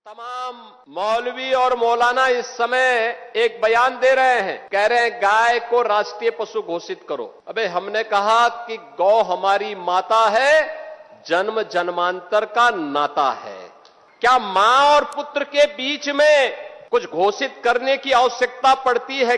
तमाम मौलवी और मौलाना इस समय एक बयान दे रहे हैं, कह रहे हैं गाय को राष्ट्रीय पशु घोषित करो। अबे हमने कहा कि गौ हमारी माता है, जन्म जन्मांतर का नाता है। क्या मां और पुत्र के बीच में कुछ घोषित करने की आवश्यकता पड़ती है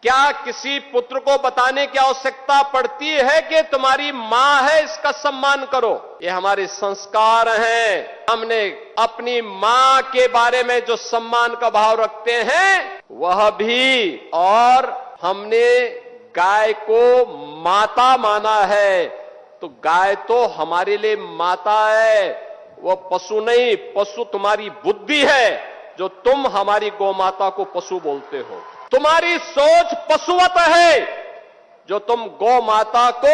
क्या किसी पुत्र को बताने की आवश्यकता पड़ती है कि तुम्हारी मां है, इसका सम्मान करो? ये हमारे संस्कार हैं। हमने अपनी मां के बारे में जो सम्मान का भाव रखते हैं वह भी, और हमने गाय को माता माना है, तो गाय तो हमारे लिए माता है, वह पशु नहीं। पशु तुम्हारी बुद्धि है जो तुम हमारी गौ माता को पशु बोलते हो। तुम्हारी सोच पशुवत है जो तुम गौ माता को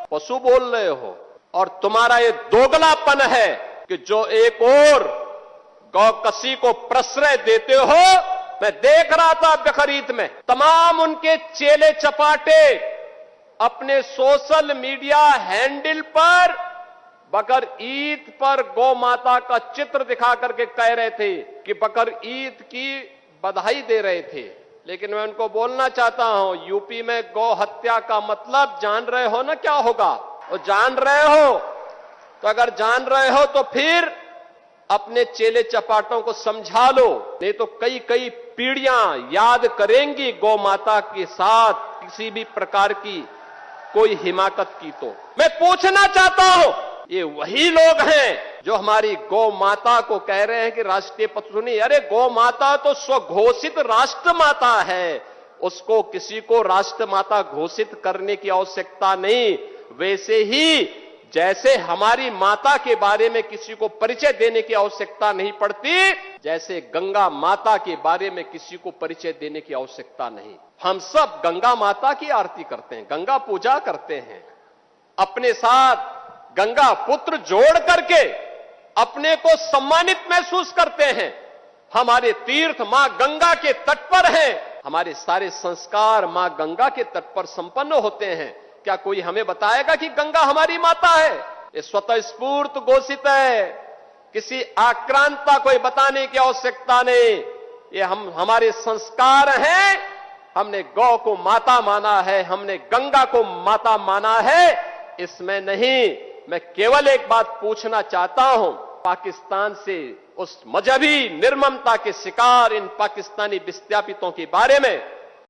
पशु बोल रहे हो, और तुम्हारा ये दोगलापन है कि जो एक और गौकसी को प्रश्रय देते हो। मैं देख रहा था बकरीद में तमाम उनके चेले चपाटे अपने सोशल मीडिया हैंडल पर बकर ईद पर गौ माता का चित्र दिखा करके कह रहे थे कि बकर ईद की बधाई दे रहे थे। लेकिन मैं उनको बोलना चाहता हूं, यूपी में गौ हत्या का मतलब जान रहे हो ना क्या होगा? और जान रहे हो तो अगर जान रहे हो तो फिर अपने चेले चपाटों को समझा लो, नहीं तो कई कई पीढ़ियां याद करेंगी गौ माता के साथ किसी भी प्रकार की कोई हिमाकत की। तो मैं पूछना चाहता हूं, ये वही लोग हैं जो हमारी गौ माता को कह रहे हैं कि राष्ट्रीय पशु नहीं। अरे गौ माता तो स्वघोषित राष्ट्र माता है, उसको किसी को राष्ट्र माता घोषित करने की आवश्यकता नहीं। वैसे ही जैसे हमारी माता के बारे में किसी को परिचय देने की आवश्यकता नहीं पड़ती, जैसे गंगा माता के बारे में किसी को परिचय देने की आवश्यकता नहीं। हम सब गंगा माता की आरती करते हैं, गंगा पूजा करते हैं, अपने साथ गंगा पुत्र जोड़ करके अपने को सम्मानित महसूस करते हैं। हमारे तीर्थ मां गंगा के तट पर हैं, हमारे सारे संस्कार मां गंगा के तट पर संपन्न होते हैं। क्या कोई हमें बताएगा कि गंगा हमारी माता है? ये स्वतः स्फूर्त घोषित है, किसी आक्रांता कोई बताने की आवश्यकता नहीं। ये हमारे संस्कार हैं। हमने गौ को माता माना है, हमने गंगा को माता माना है, इसमें नहीं। मैं केवल एक बात पूछना चाहता हूं, पाकिस्तान से उस मजहबी निर्ममता के शिकार इन पाकिस्तानी विस्थापितों के बारे में